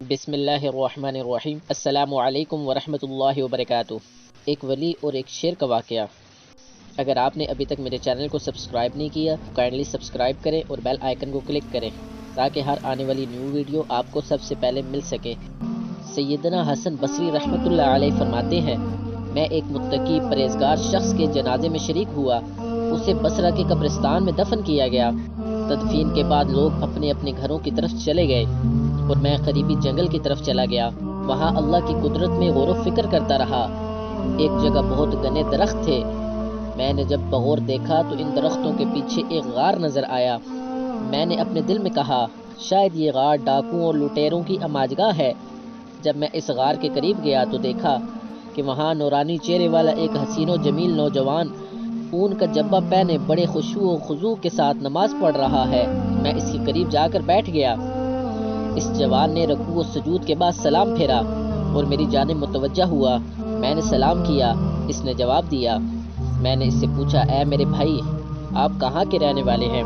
بسم اللہ الرحمن الرحیم۔ السلام علیکم ورحمۃ اللہ وبرکاتہ۔ ایک ولی اور ایک شیر کا واقعہ۔ اگر آپ نے ابھی تک میرے چینل کو سبسکرائب نہیں کیا تو کائنڈلی سبسکرائب کریں اور بیل آئیکن کو کلک کریں تاکہ ہر آنے والی نیو ویڈیو آپ کو سب سے پہلے مل سکے۔ سیدنا حسن بصری رحمۃ اللہ علیہ فرماتے ہیں، میں ایک متقی پرہیزگار شخص کے جنازے میں شریک ہوا، اسے بصرہ کے قبرستان میں دفن کیا گیا۔ تدفین کے بعد لوگ اپنے اپنے گھروں کی طرف چلے گئے اور میں قریبی جنگل کی طرف چلا گیا۔ وہاں اللہ کی قدرت میں غور و فکر کرتا رہا۔ ایک جگہ بہت گھنے درخت تھے۔ میں نے جب بغور دیکھا تو ان درختوں کے پیچھے ایک غار نظر آیا۔ میں نے اپنے دل میں کہا، شاید یہ غار ڈاکوؤں اور لٹیروں کی اماجگاہ ہے۔ جب میں اس غار کے قریب گیا تو دیکھا کہ وہاں نورانی چہرے والا ایک حسین و جمیل نوجوان اون کا جبہ پہنے بڑے خشوع و خضوع کے ساتھ نماز پڑھ رہا ہے۔ میں اس کے قریب جا کر بیٹھ گیا۔ اس جوان نے رکوع و سجود کے بعد سلام پھیرا اور میری جانب متوجہ ہوا۔ میں نے سلام کیا، اس نے جواب دیا۔ میں نے اس سے پوچھا، اے میرے بھائی، آپ کہاں کے رہنے والے ہیں؟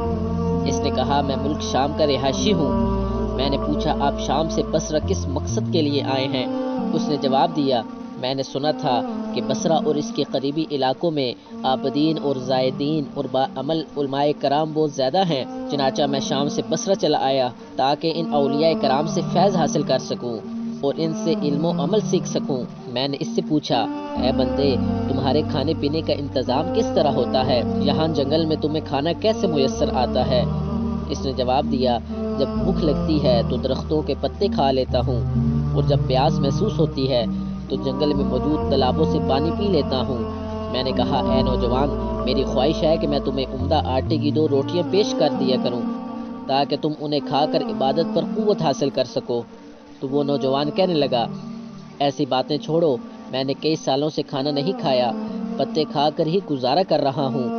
اس نے کہا، میں ملک شام کا رہائشی ہوں۔ میں نے پوچھا، آپ شام سے بصرہ کس مقصد کے لیے آئے ہیں؟ اس نے جواب دیا، میں نے سنا تھا کہ بصرہ اور اس کے قریبی علاقوں میں عابدین اور زاہدین اور باعمل علماء کرام بہت زیادہ ہیں، چنانچہ میں شام سے بصرہ چلا آیا تاکہ ان اولیاء کرام سے فیض حاصل کر سکوں اور ان سے علم و عمل سیکھ سکوں۔ میں نے اس سے پوچھا، اے بندے، تمہارے کھانے پینے کا انتظام کس طرح ہوتا ہے؟ یہاں جنگل میں تمہیں کھانا کیسے میسر آتا ہے؟ اس نے جواب دیا، جب بھوک لگتی ہے تو درختوں کے پتے کھا لیتا ہوں اور جب پیاس محسوس ہوتی ہے تو جنگل میں موجود تالابوں سے پانی پی لیتا ہوں۔ میں نے کہا، اے نوجوان، میری خواہش ہے کہ میں تمہیں عمدہ آٹے کی 2 روٹیاں پیش کر دیا کروں تاکہ تم انہیں کھا کر عبادت پر قوت حاصل کر سکو۔ تو وہ نوجوان کہنے لگا، ایسی باتیں چھوڑو، میں نے کئی سالوں سے کھانا نہیں کھایا، پتے کھا کر ہی گزارا کر رہا ہوں۔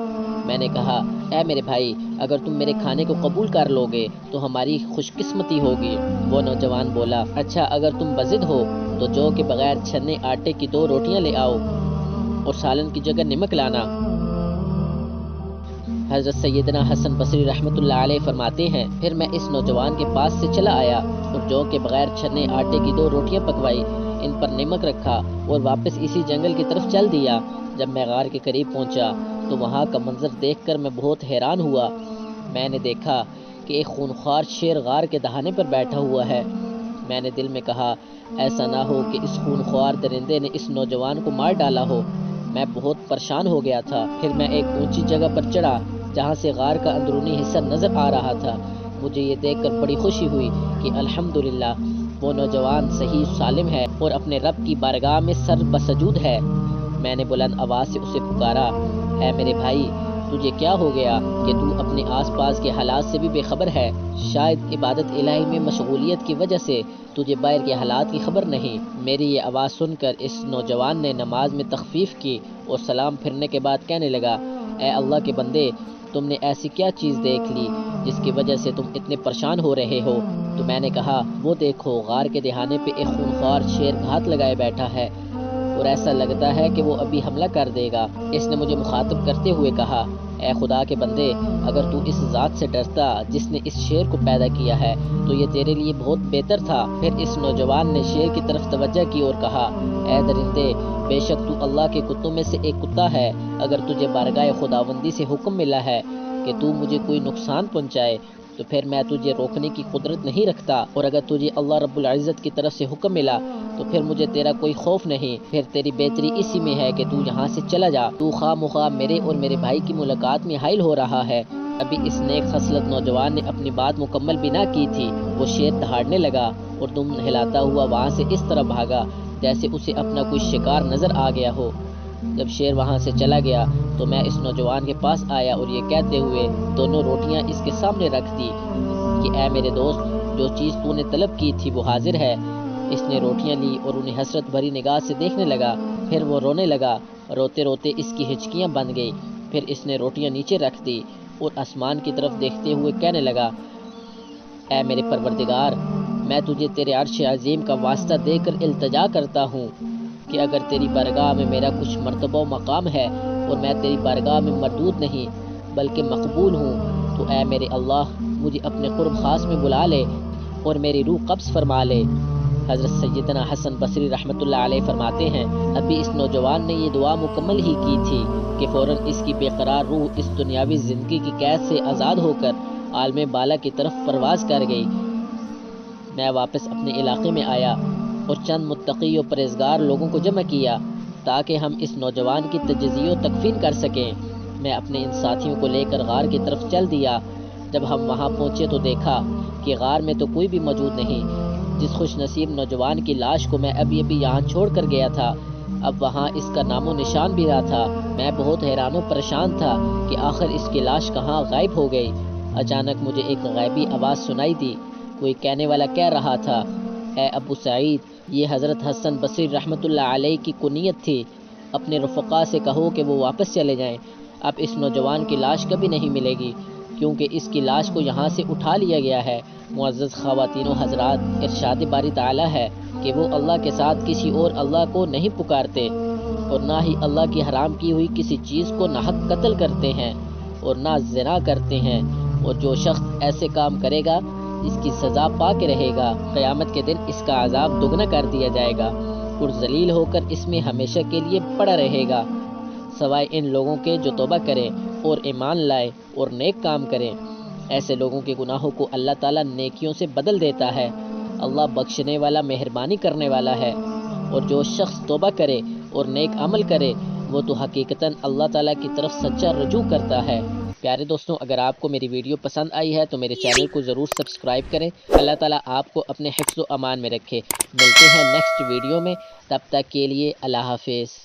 میں نے کہا، اے میرے بھائی، اگر تم میرے کھانے کو قبول کر لو گے تو ہماری خوش قسمتی ہوگی۔ وہ نوجوان بولا، اچھا، اگر تم بضد ہو تو جو کہ بغیر چھنے آٹے کی 2 روٹیاں لے آؤ اور سالن کی جگہ نمک لانا۔ حضرت سیدنا حسن بصری رحمۃ اللہ علیہ فرماتے ہیں، پھر میں اس نوجوان کے پاس سے چلا آیا اور جو کہ بغیر چھنے آٹے کی 2 روٹیاں پکوائی، ان پر نمک رکھا اور واپس اسی جنگل کی طرف چل دیا۔ جب میں غار کے قریب پہنچا تو وہاں کا منظر دیکھ کر میں بہت حیران ہوا۔ میں نے دیکھا کہ ایک خونخوار شیر غار کے دہانے پر بیٹھا ہوا ہے۔ میں نے دل میں کہا، ایسا نہ ہو کہ اس خونخوار درندے نے اس نوجوان کو مار ڈالا ہو۔ میں بہت پریشان ہو گیا تھا۔ پھر میں ایک اونچی جگہ پر چڑھا جہاں سے غار کا اندرونی حصہ نظر آ رہا تھا۔ مجھے یہ دیکھ کر بڑی خوشی ہوئی کہ الحمدللہ وہ نوجوان صحیح سالم ہے اور اپنے رب کی بارگاہ میں سر بسجود ہے۔ میں نے بلند آواز سے اسے پکارا، اے میرے بھائی، تجھے کیا ہو گیا کہ تو اپنے آس پاس کے حالات سے بھی بے خبر ہے؟ شاید عبادت الہی میں مشغولیت کی وجہ سے تجھے باہر کے حالات کی خبر نہیں۔ میری یہ آواز سن کر اس نوجوان نے نماز میں تخفیف کی اور سلام پھرنے کے بعد کہنے لگا، اے اللہ کے بندے، تم نے ایسی کیا چیز دیکھ لی جس کی وجہ سے تم اتنے پریشان ہو رہے ہو؟ تو میں نے کہا، وہ دیکھو، غار کے دہانے پہ ایک خونخوار شیر گھات لگائے بیٹھا ہے اور ایسا لگتا ہے کہ وہ ابھی حملہ کر دے گا۔ اس نے مجھے مخاطب کرتے ہوئے کہا، اے خدا کے بندے، اگر تو اس ذات سے ڈرتا جس نے اس شیر کو پیدا کیا ہے تو یہ تیرے لیے بہت بہتر تھا۔ پھر اس نوجوان نے شیر کی طرف توجہ کی اور کہا، اے درندے، بے شک تو اللہ کے کتوں میں سے ایک کتا ہے۔ اگر تجھے بارگاہ خداوندی سے حکم ملا ہے کہ تو مجھے کوئی نقصان پہنچائے تو پھر میں تجھے روکنے کی قدرت نہیں رکھتا، اور اگر تجھے اللہ رب العزت کی طرف سے حکم ملا تو پھر مجھے تیرا کوئی خوف نہیں۔ پھر تیری بہتری اسی میں ہے کہ تو یہاں سے چلا جا، تو خواہ مخواہ میرے اور میرے بھائی کی ملاقات میں حائل ہو رہا ہے۔ ابھی اس نیک خصلت نوجوان نے اپنی بات مکمل بھی نہ کی تھی، وہ شیر دہاڑنے لگا اور دم ہلاتا ہوا وہاں سے اس طرح بھاگا جیسے اسے اپنا کوئی شکار نظر آ گیا ہو۔ جب شیر وہاں سے چلا گیا تو میں اس نوجوان کے پاس آیا اور یہ کہتے ہوئے 2 روٹیاں اس کے سامنے رکھ دی کہ اے میرے دوست، جو چیز تو نے طلب کی تھی وہ حاضر ہے۔ اس نے روٹیاں لی اور انہیں حسرت بھری نگاہ سے دیکھنے لگا، پھر وہ رونے لگا۔ روتے روتے اس کی ہچکیاں بند گئی۔ پھر اس نے روٹیاں نیچے رکھ دی اور آسمان کی طرف دیکھتے ہوئے کہنے لگا، اے میرے پروردگار، میں تجھے تیرے عرش عظیم کا واسطہ دے کر التجا کرتا ہوں کہ اگر تیری بارگاہ میں میرا کچھ مرتبہ و مقام ہے اور میں تیری بارگاہ میں مردود نہیں بلکہ مقبول ہوں، تو اے میرے اللہ، مجھے اپنے قرب خاص میں بلا لے اور میری روح قبض فرما لے۔ حضرت سیدنا حسن بصری رحمۃ اللہ علیہ فرماتے ہیں ابھی اس نوجوان نے یہ دعا مکمل ہی کی تھی کہ فوراً اس کی بے قرار روح اس دنیاوی زندگی کی قید سے آزاد ہو کر عالم بالا کی طرف پرواز کر گئی۔ میں واپس اپنے علاقے میں آیا اور چند متقی و پرہیزگار لوگوں کو جمع کیا تاکہ ہم اس نوجوان کی تجزیہ و تکفین کر سکیں۔ میں اپنے ان ساتھیوں کو لے کر غار کی طرف چل دیا۔ جب ہم وہاں پہنچے تو دیکھا کہ غار میں تو کوئی بھی موجود نہیں۔ جس خوش نصیب نوجوان کی لاش کو میں ابھی یہاں چھوڑ کر گیا تھا، اب وہاں اس کا نام و نشان بھی نہ تھا۔ میں بہت حیران و پریشان تھا کہ آخر اس کی لاش کہاں غائب ہو گئی۔ اچانک مجھے ایک غیبی آواز سنائی دی۔ کوئی کہنے والا کہہ رہا تھا، اے ابو سعید، یہ حضرت حسن بصری رحمۃ اللہ علیہ کی کنیت تھی، اپنے رفقا سے کہو کہ وہ واپس چلے جائیں۔ اب اس نوجوان کی لاش کبھی نہیں ملے گی کیونکہ اس کی لاش کو یہاں سے اٹھا لیا گیا ہے۔ معزز خواتین و حضرات، ارشاد باری تعالیٰ ہے کہ وہ اللہ کے ساتھ کسی اور اللہ کو نہیں پکارتے اور نہ ہی اللہ کی حرام کی ہوئی کسی چیز کو ناحق قتل کرتے ہیں اور نہ زنا کرتے ہیں، اور جو شخص ایسے کام کرے گا اس کی سزا پا کے رہے گا۔ قیامت کے دن اس کا عذاب دگنا کر دیا جائے گا اور ذلیل ہو کر اس میں ہمیشہ کے لیے پڑا رہے گا، سوائے ان لوگوں کے جو توبہ کریں اور ایمان لائے اور نیک کام کریں۔ ایسے لوگوں کے گناہوں کو اللہ تعالیٰ نیکیوں سے بدل دیتا ہے۔ اللہ بخشنے والا، مہربانی کرنے والا ہے، اور جو شخص توبہ کرے اور نیک عمل کرے وہ تو حقیقتاً اللہ تعالیٰ کی طرف سچا رجوع کرتا ہے۔ پیارے دوستوں، اگر آپ کو میری ویڈیو پسند آئی ہے تو میرے چینل کو ضرور سبسکرائب کریں۔ اللہ تعالیٰ آپ کو اپنے حفظ و امان میں رکھے۔ ملتے ہیں نیکسٹ ویڈیو میں، تب تک کے لیے اللہ حافظ۔